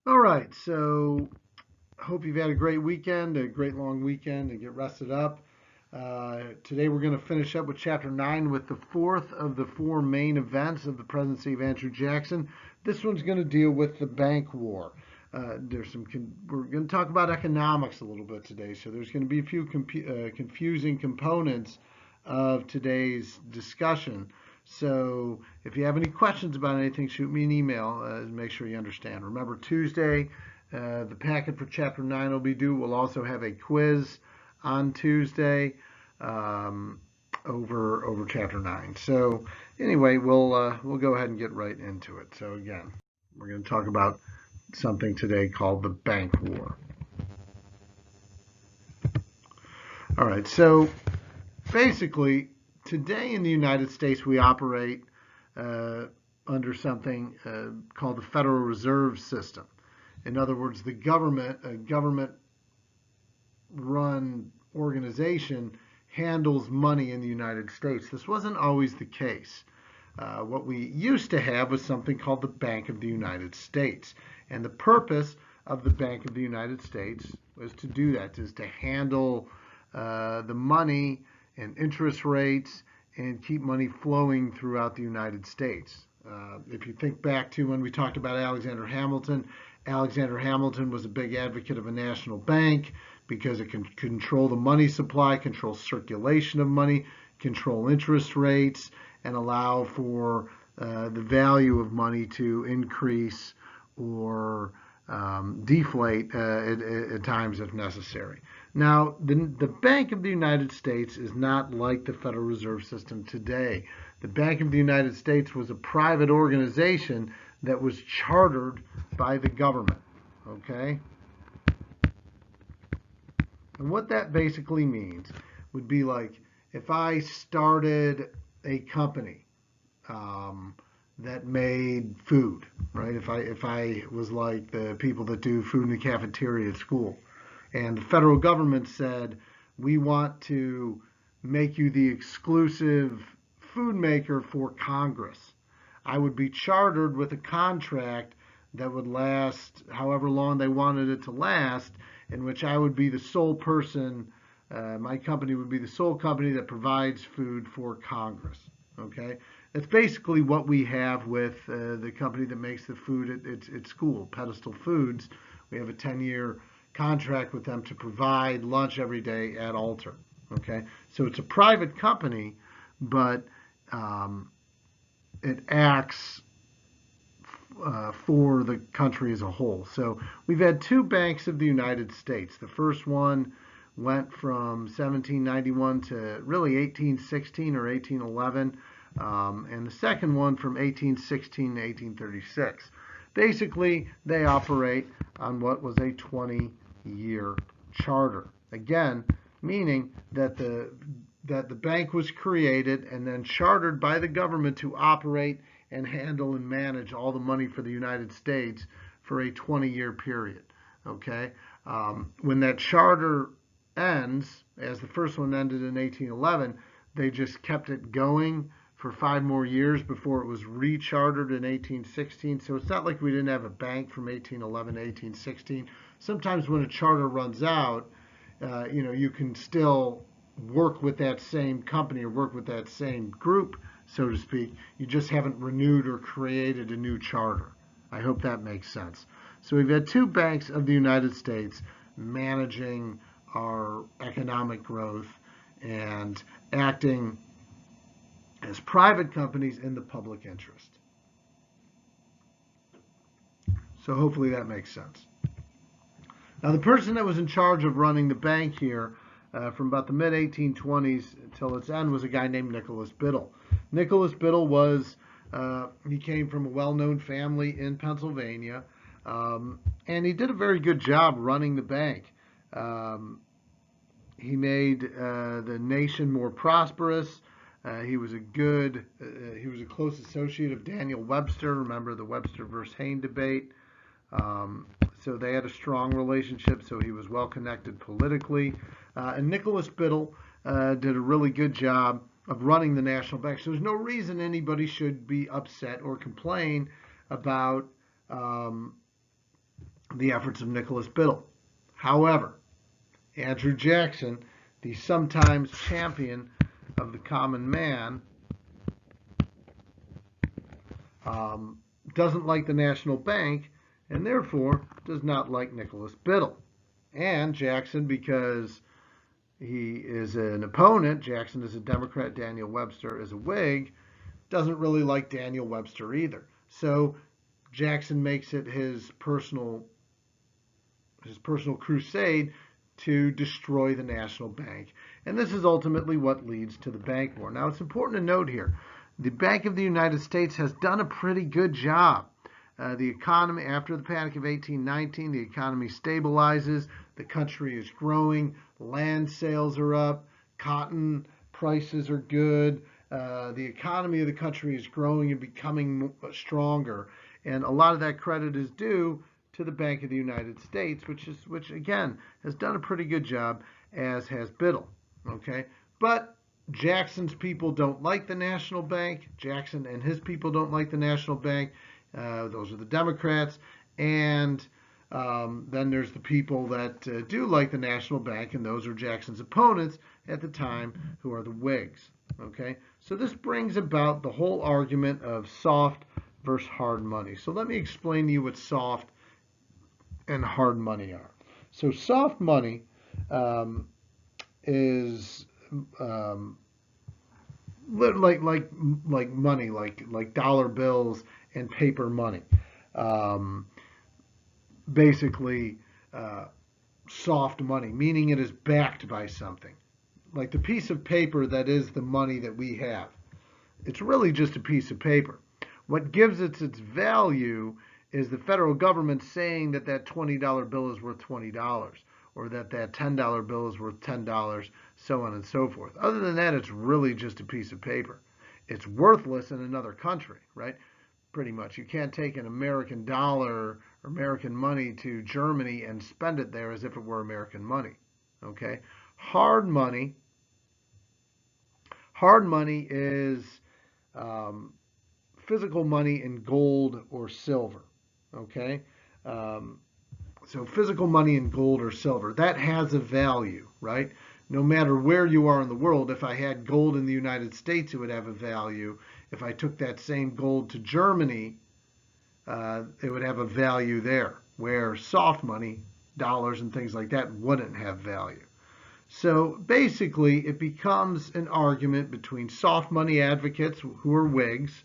All right, so hope you've had a great weekend, a great long weekend, and get rested up. Today we're going to finish up with Chapter 9 with the fourth of the four main events of the presidency of Andrew Jackson. This one's going to deal with the bank war. We're going to talk about economics a little bit today, so there's going to be a few confusing components of today's discussion. So if you have any questions about anything, shoot me an email and make sure you understand. Remember, Tuesday, the packet for Chapter 9 will be due. We'll also have a quiz on Tuesday over Chapter 9. So anyway, we'll go ahead and get right into it. So again, we're going to talk about something today called the bank war. All right, so basically, today in the United States, we operate uh, under something called the Federal Reserve System. In other words, a government run organization, handles money in the United States. This wasn't always the case. What we used to have was something called the Bank of the United States. And the purpose of the Bank of the United States was to do that, is to handle the money and interest rates and keep money flowing throughout the United States. If you think back to when we talked about Alexander Hamilton was a big advocate of a national bank because it can control the money supply, control circulation of money, control interest rates, and allow for the value of money to increase or deflate at times if necessary. Now, the Bank of the United States is not like the Federal Reserve System today. The Bank of the United States was a private organization that was chartered by the government. Okay? And what that basically means would be like if I started a company that made food, right? If I was like the people that do food in the cafeteria at school, and the federal government said, we want to make you the exclusive food maker for Congress. I would be chartered with a contract that would last however long they wanted it to last, in which I would be the sole person, my company would be the sole company that provides food for Congress. Okay? That's basically what we have with the company that makes the food at school, Pedestal Foods. We have a 10-year contract with them to provide lunch every day at Alter. Okay? So it's a private company, but it acts for the country as a whole. So we've had two banks of the United States. The first one went from 1791 to really 1816 or 1811, and the second one from 1816 to 1836. Basically, they operate on what was a 20-year charter. Again, meaning that the bank was created and then chartered by the government to operate and handle and manage all the money for the United States for a 20-year period. Okay, when that charter ends, as the first one ended in 1811, they just kept it going for 5 more years before it was rechartered in 1816. So it's not like we didn't have a bank from 1811 to 1816. Sometimes when a charter runs out, you can still work with that same company or work with that same group, so to speak. You just haven't renewed or created a new charter. I hope that makes sense. So we've had two banks of the United States managing our economic growth and acting as private companies in the public interest. So hopefully that makes sense. Now, the person that was in charge of running the bank here from about the mid 1820s until its end was a guy named Nicholas Biddle. Nicholas Biddle he came from a well known family in Pennsylvania, and he did a very good job running the bank. Um, he made the nation more prosperous. He was a close associate of Daniel Webster. Remember the Webster versus Hayne debate. So they had a strong relationship, so he was well connected politically. And Nicholas Biddle did a really good job of running the national bank. So there's no reason anybody should be upset or complain about the efforts of Nicholas Biddle. However, Andrew Jackson, the sometimes champion of the common man, doesn't like the National Bank and therefore does not like Nicholas Biddle. And Jackson, because he is an opponent, Jackson is a Democrat, Daniel Webster is a Whig, doesn't really like Daniel Webster either. So Jackson makes it his personal crusade to destroy the National Bank. And this is ultimately what leads to the bank war. Now, it's important to note here, the Bank of the United States has done a pretty good job. The economy, after the Panic of 1819, the economy stabilizes, the country is growing, land sales are up, cotton prices are good, the economy of the country is growing and becoming stronger. And a lot of that credit is due to the Bank of the United States, which again has done a pretty good job, as has Biddle. Okay, but Jackson's people don't like the National Bank. Jackson and his people don't like the National Bank. Those are the Democrats. And then there's the people that do like the National Bank, and those are Jackson's opponents at the time, who are the Whigs. Okay, so this brings about the whole argument of soft versus hard money. So let me explain to you what soft and hard money are. So soft money is like money, like dollar bills and paper money. Basically, soft money, meaning it is backed by something. Like the piece of paper that is the money that we have. It's really just a piece of paper. What gives it its value is the federal government saying that that $20 bill is worth $20, or that that $10 bill is worth $10, so on and so forth. Other than that, it's really just a piece of paper. It's worthless in another country, right? Pretty much. You can't take an American dollar or American money to Germany and spend it there as if it were American money. Okay? Hard money is physical money in gold or silver. Okay? So physical money in gold or silver, that has a value, right? No matter where you are in the world, if I had gold in the United States, it would have a value. If I took that same gold to Germany, it would have a value there, where soft money, dollars and things like that, wouldn't have value. So basically, it becomes an argument between soft money advocates, who are Whigs,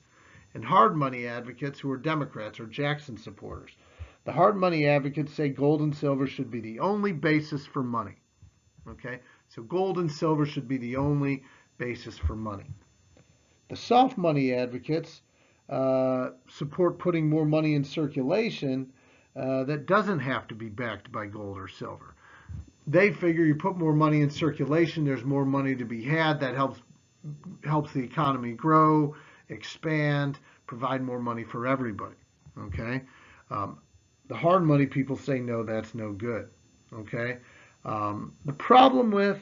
and hard money advocates, who are Democrats or Jackson supporters. The hard money advocates say gold and silver should be the only basis for money. Okay, so gold and silver should be the only basis for money. The soft money advocates support putting more money in circulation that doesn't have to be backed by gold or silver. They figure you put more money in circulation, there's more money to be had. That helps the economy grow, expand, provide more money for everybody. Okay. The hard money people say no, that's no good. Okay. The problem with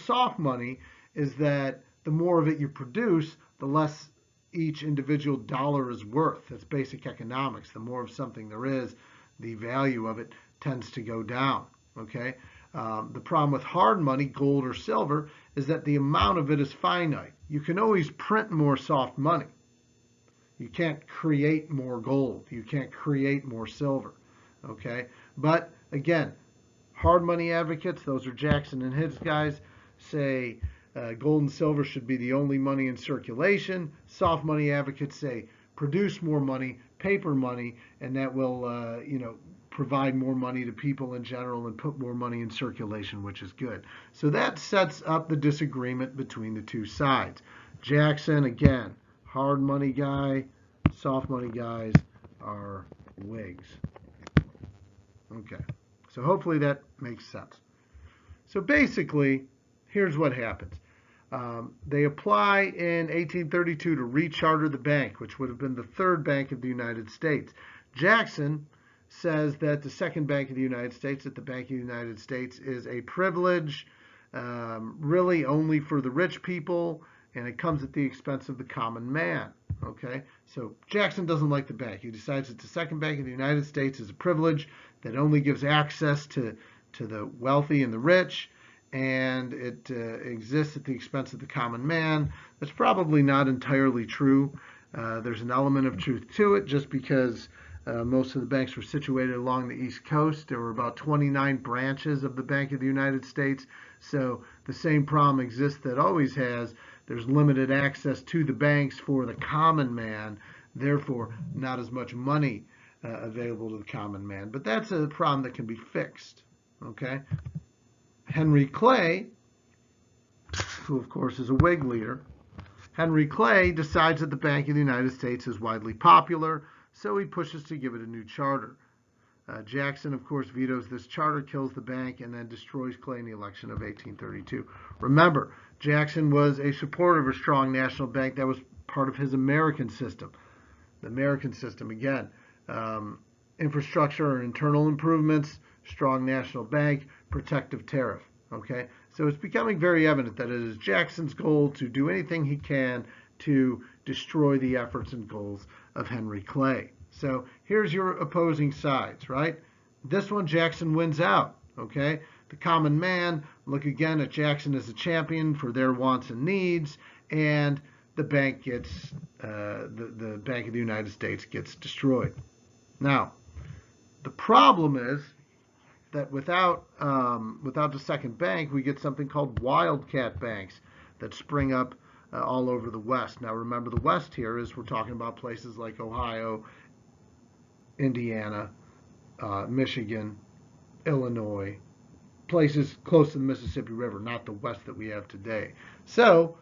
soft money is that the more of it you produce, the less each individual dollar is worth. That's basic economics. The more of something there is, the value of it tends to go down. Okay. The problem with hard money, gold or silver, is that the amount of it is finite. You can always print more soft money. You can't create more gold. You can't create more silver. Okay. But again, hard money advocates, those are Jackson and his guys, say gold and silver should be the only money in circulation. Soft money advocates say produce more money, paper money, and that will, provide more money to people in general and put more money in circulation, which is good. So that sets up the disagreement between the two sides. Jackson, again, hard money guy, soft money guys are Whigs. Okay, so hopefully that makes sense. So basically, here's what happens. They apply in 1832 to recharter the bank, which would have been the third bank of the United States. Jackson says that the second bank of the United States, that the Bank of the United States is a privilege, really only for the rich people, and it comes at the expense of the common man. Okay, so Jackson doesn't like the bank. He decides that the second bank in the United States is a privilege that only gives access to the wealthy and the rich, and it exists at the expense of the common man. That's probably not entirely true. There's an element of truth to it, just because most of the banks were situated along the East Coast. There were about 29 branches of the Bank of the United States, so the same problem exists that always has. There's limited access to the banks for the common man, therefore not as much money available to the common man. But that's a problem that can be fixed. Okay. Henry Clay, who of course is a Whig leader, Henry Clay decides that the Bank of the United States is widely popular, so he pushes to give it a new charter. Jackson, of course, vetoes this charter, kills the bank, and then destroys Clay in the election of 1832. Remember, Jackson was a supporter of a strong national bank. That was part of his American system. The American system, again, infrastructure and internal improvements, strong national bank, protective tariff. Okay, so it's becoming very evident that it is Jackson's goal to do anything he can to destroy the efforts and goals of Henry Clay. So here's your opposing sides, right? This one, Jackson wins out. Okay, the common man look again at Jackson as a champion for their wants and needs, and the bank gets the Bank of the United States gets destroyed. Now, the problem is that without the second bank, we get something called wildcat banks that spring up all over the West. Now, remember, the West here is we're talking about places like Ohio, Indiana, Michigan, Illinois, places close to the Mississippi River, not the West that we have today. So,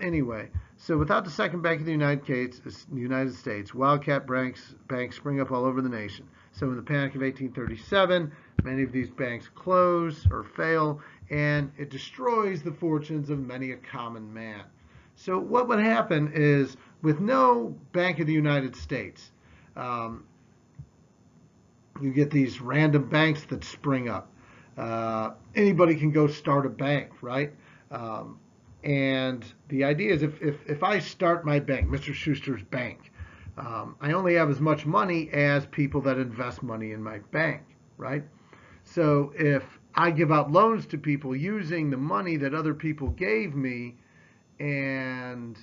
anyway, so without the second bank of the United States, wildcat banks spring up all over the nation. So in the Panic of 1837, many of these banks close or fail, and it destroys the fortunes of many a common man. So what would happen is, with no Bank of the United States, you get these random banks that spring up. Anybody can go start a bank, right? And the idea is if I start my bank, Mr. Schuster's bank, I only have as much money as people that invest money in my bank, right? So if I give out loans to people using the money that other people gave me, and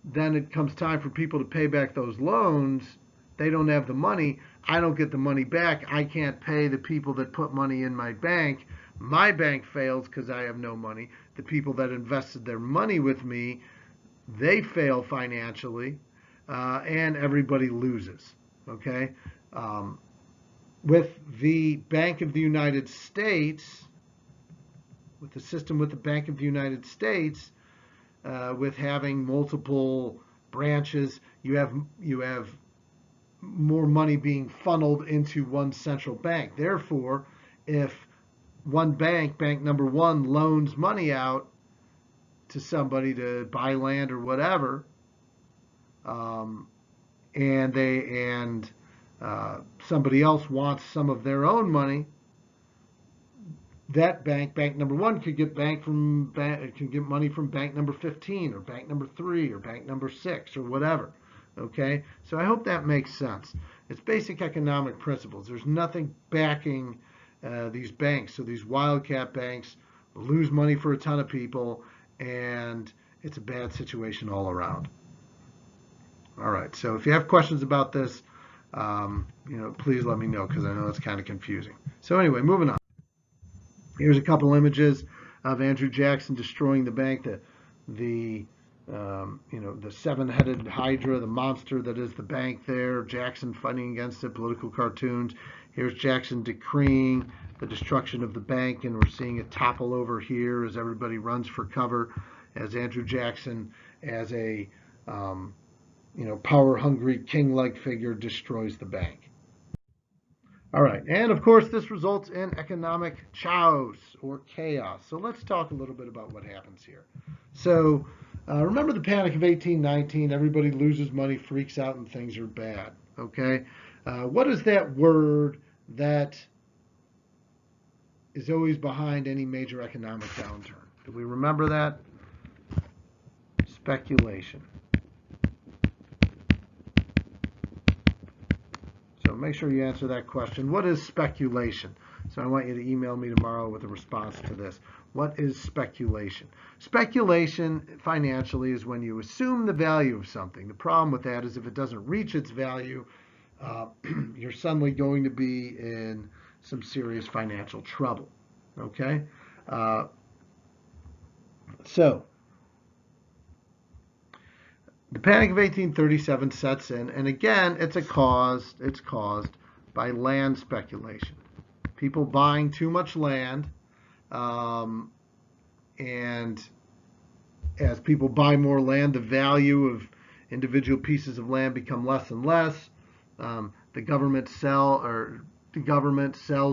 then it comes time for people to pay back those loans, they don't have the money, I don't get the money back, I can't pay the people that put money in my bank fails because I have no money. The people that invested their money with me, they fail financially, and everybody loses. Okay, with the Bank of the United States, with the system with the Bank of the United States, with having multiple branches, you have more money being funneled into one central bank. Therefore, if one bank, bank number one, loans money out to somebody to buy land or whatever, and somebody else wants some of their own money, that bank number one, could get money from bank number 15 or bank number 3 or bank number 6 or whatever. Okay, so I hope that makes sense. It's basic economic principles. There's nothing backing these banks. So these wildcat banks lose money for a ton of people, and it's a bad situation all around. All right, so if you have questions about this, please let me know, because I know it's kind of confusing. So anyway, moving on. Here's a couple images of Andrew Jackson destroying the bank. The seven-headed hydra, the monster that is the bank there. Jackson fighting against it, political cartoons. Here's Jackson decreeing the destruction of the bank, and we're seeing it topple over here as everybody runs for cover, as Andrew Jackson, as a power-hungry, king-like figure, destroys the bank. All right, and of course this results in economic chaos or chaos. So let's talk a little bit about what happens here. So remember the Panic of 1819, everybody loses money, freaks out, and things are bad, okay? What is that word that is always behind any major economic downturn? Do we remember that? Speculation. make sure you answer that question. What is speculation? So I want you to email me tomorrow with a response to this. What is speculation? Speculation financially is when you assume the value of something. The problem with that is if it doesn't reach its value, you're suddenly going to be in some serious financial trouble. Okay? So, the Panic of 1837 sets in, and again, it's caused by land speculation. People buying too much land, and as people buy more land, the value of individual pieces of land become less and less. The government sells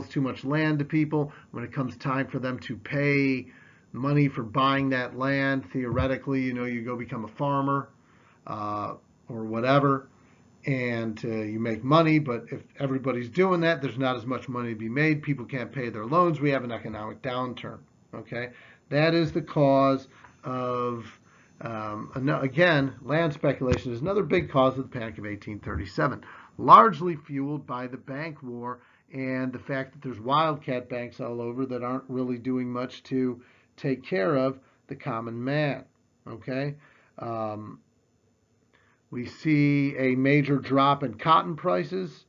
too much land to people. When it comes time for them to pay money for buying that land, theoretically, you go become a farmer or whatever, and you make money. But if everybody's doing that, there's not as much money to be made. People can't pay their loans. We have an economic downturn. Okay, that is the cause of. Again, land speculation is another big cause of the Panic of 1837, largely fueled by the bank war and the fact that there's wildcat banks all over that aren't really doing much to take care of the common man. Okay, we see a major drop in cotton prices,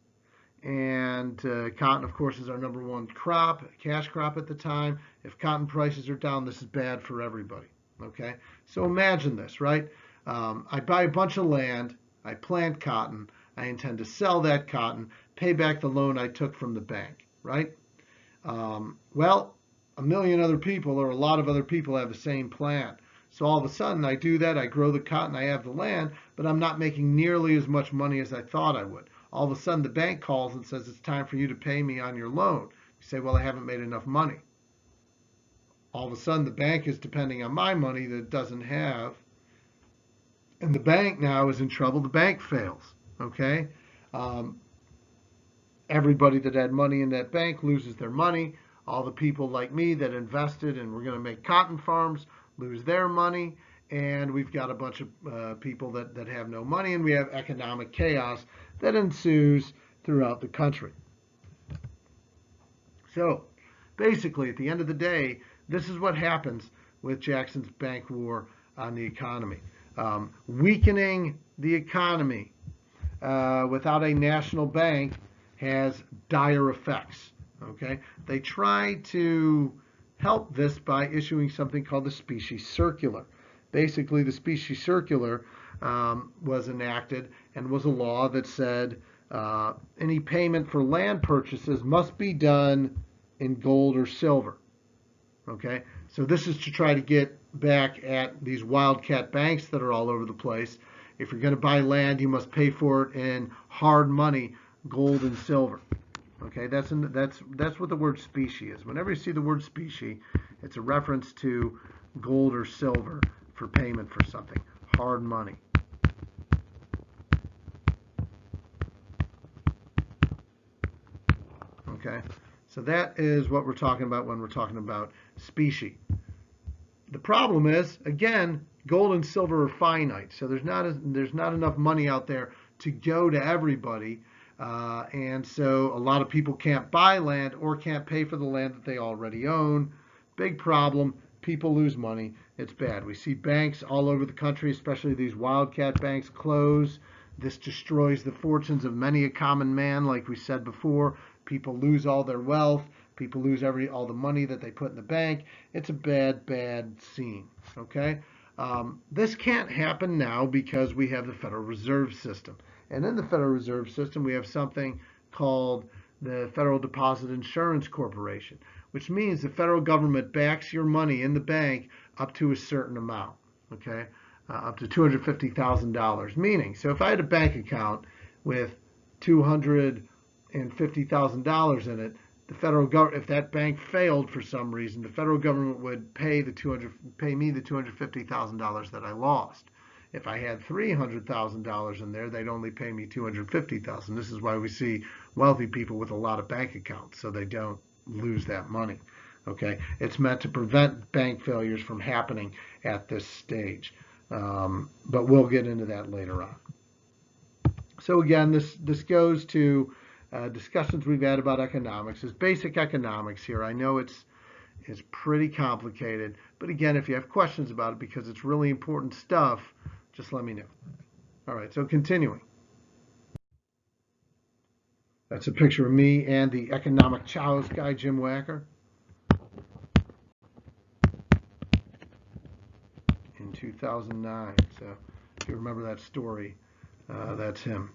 and cotton, of course, is our number one crop, cash crop at the time. If cotton prices are down, this is bad for everybody. Okay, so imagine this, right? I buy a bunch of land, I plant cotton, I intend to sell that cotton, pay back the loan I took from the bank, right? Well, a million other people or a lot of other people have the same plan. So all of a sudden I do that, I grow the cotton, I have the land, but I'm not making nearly as much money as I thought I would. All of a sudden the bank calls and says it's time for you to pay me on your loan. You say, well, I haven't made enough money. All of a sudden the bank is depending on my money that it doesn't have, and the bank now is in trouble. The bank fails. Okay, everybody that had money in that bank loses their money. All the people like me that invested and were going to make cotton farms lose their money, and we've got a bunch of people that have no money, and we have economic chaos that ensues throughout the country. So basically, at the end of the day, this is what happens with Jackson's bank war on the economy. Weakening the economy without a national bank has dire effects. Okay, they try to help this by issuing something called the Specie Circular. Basically, the Specie Circular was enacted and was a law that said any payment for land purchases must be done in gold or silver. Okay, so this is to try to get back at these wildcat banks that are all over the place. If you're going to buy land, you must pay for it in hard money, gold and silver. Okay, that's what the word specie is. Whenever you see the word specie, it's a reference to gold or silver for payment for something, hard money. Okay, so that is what we're talking about when we're talking about specie. The problem is, again, gold and silver are finite, so there's not enough money out there to go to everybody, and so a lot of people can't buy land or can't pay for the land that they already own. Big problem. People lose money. It's bad. We see banks all over the country, especially these wildcat banks, close. This destroys the fortunes of many a common man, like we said before. People lose all their wealth. People lose all the money that they put in the bank. It's a bad, bad scene. Okay, this can't happen now because we have the Federal Reserve System, and in the Federal Reserve System we have something called the Federal Deposit Insurance Corporation, which means the federal government backs your money in the bank up to a certain amount. Okay, up to $250,000. Meaning, so if I had a bank account with $250,000 in it, the federal government, if that bank failed for some reason, the federal government would pay me the $250,000 that I lost. If I had $300,000 in there, they'd only pay me $250,000. This is why we see wealthy people with a lot of bank accounts, so they don't lose that money. Okay, it's meant to prevent bank failures from happening at this stage, but we'll get into that later on. So again, this goes to discussions we've had about economics is basic economics here. I know it's pretty complicated, but again, if you have questions about it, because it's really important stuff, just let me know. All right, so continuing. That's a picture of me and the economic chows guy, Jim Wacker, in 2009. So if you remember that story, that's him.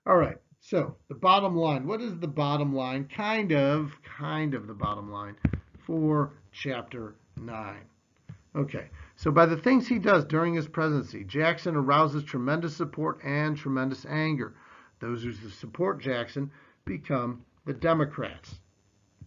All right, so the bottom line. What is the bottom line? Kind of the bottom line for Chapter 9. Okay, so by the things he does during his presidency, Jackson arouses tremendous support and tremendous anger. Those who support Jackson become the Democrats.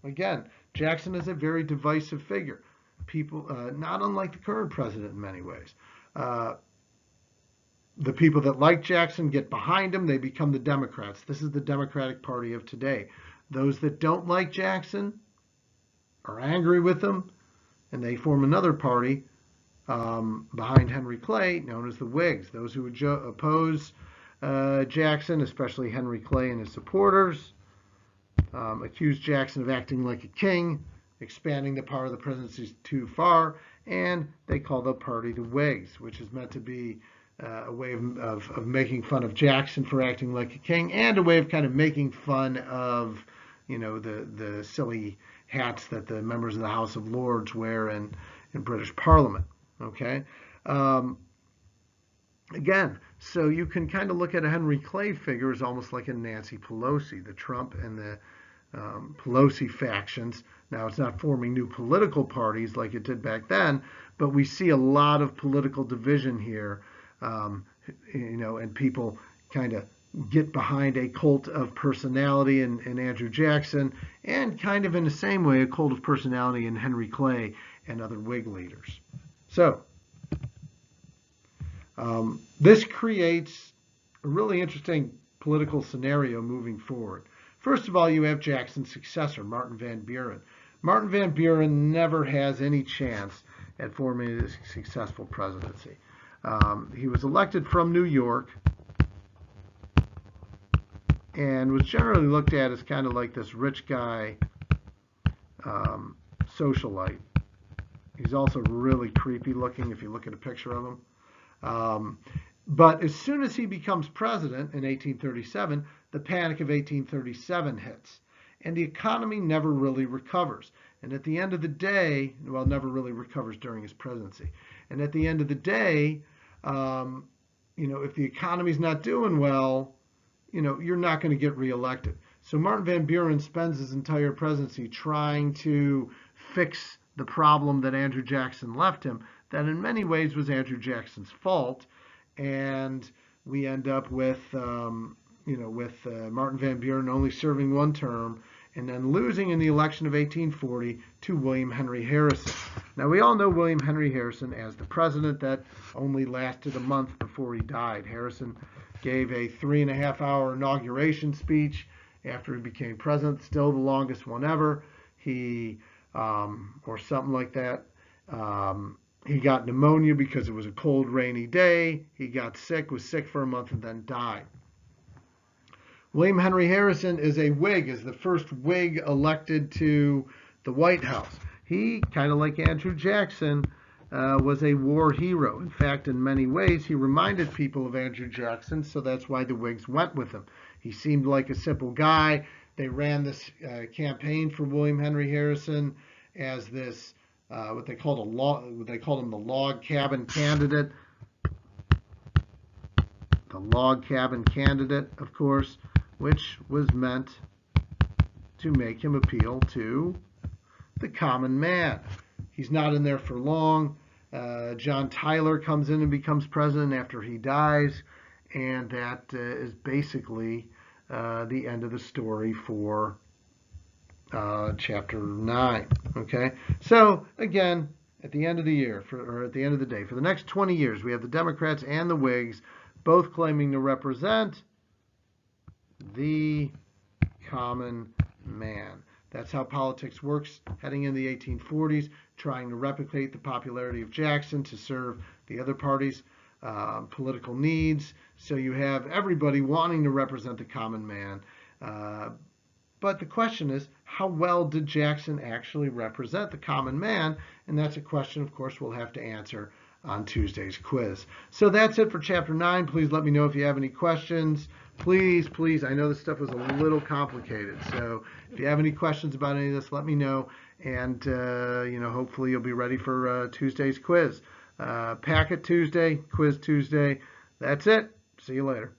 Again, Jackson is a very divisive figure. People, not unlike the current president in many ways. The people that like Jackson get behind him, they become the Democrats. This is the Democratic Party of today. Those that don't like Jackson are angry with him, and they form another party behind Henry Clay, known as the Whigs. Those who would oppose Jackson, especially Henry Clay and his supporters, accuse Jackson of acting like a king, expanding the power of the presidency too far, and they call the party the Whigs, which is meant to be a way of making fun of Jackson for acting like a king, and a way of kind of making fun of, the silly hats that the members of the House of Lords wear in British Parliament. Okay. Again, so you can kind of look at a Henry Clay figure as almost like a Nancy Pelosi, the Trump and the Pelosi factions. Now, it's not forming new political parties like it did back then, but we see a lot of political division here. And people kind of get behind a cult of personality in Andrew Jackson, and kind of in the same way a cult of personality in Henry Clay and other Whig leaders. So this creates a really interesting political scenario moving forward. First of all, you have Jackson's successor, Martin Van Buren. Martin Van Buren never has any chance at forming a successful presidency. He was elected from New York and was generally looked at as kind of like this rich guy socialite. He's also really creepy looking if you look at a picture of him. But as soon as he becomes president in 1837, the Panic of 1837 hits, and the economy never really recovers. And at the end of the day, well, never really recovers during his presidency. And at the end of the day, if the economy's not doing well, you're not going to get reelected. So Martin Van Buren spends his entire presidency trying to fix the problem that Andrew Jackson left him, that in many ways was Andrew Jackson's fault. And we end up with, Martin Van Buren only serving one term and then losing in the election of 1840 to William Henry Harrison. Now, we all know William Henry Harrison as the president that only lasted a month before he died. Harrison gave a 3.5-hour inauguration speech after he became president, still the longest one ever. Or something like that. He got pneumonia because it was a cold, rainy day. He got sick, was sick for a month, and then died. William Henry Harrison is a Whig, is the first Whig elected to the White House. He, kind of like Andrew Jackson, was a war hero. In fact, in many ways, he reminded people of Andrew Jackson, so that's why the Whigs went with him. He seemed like a simple guy. They ran this campaign for William Henry Harrison as this what they called him the log cabin candidate. The log cabin candidate, of course, which was meant to make him appeal to the common man. He's not in there for long. John Tyler comes in and becomes president after he dies, and that is basically the end of the story for Chapter 9. Okay, so again, at the end of the year, at the end of the day, for the next 20 years, we have the Democrats and the Whigs both claiming to represent the common man. That's how politics works heading into the 1840s, trying to replicate the popularity of Jackson to serve the other parties. political needs. So you have everybody wanting to represent the common man. But the question is, how well did Jackson actually represent the common man? And that's a question, of course, we'll have to answer on Tuesday's quiz. So that's it for Chapter 9. Please let me know if you have any questions. Please, I know this stuff was a little complicated. So if you have any questions about any of this, let me know. And, hopefully you'll be ready for Tuesday's quiz. Packet Tuesday, Quiz Tuesday. That's it. See you later.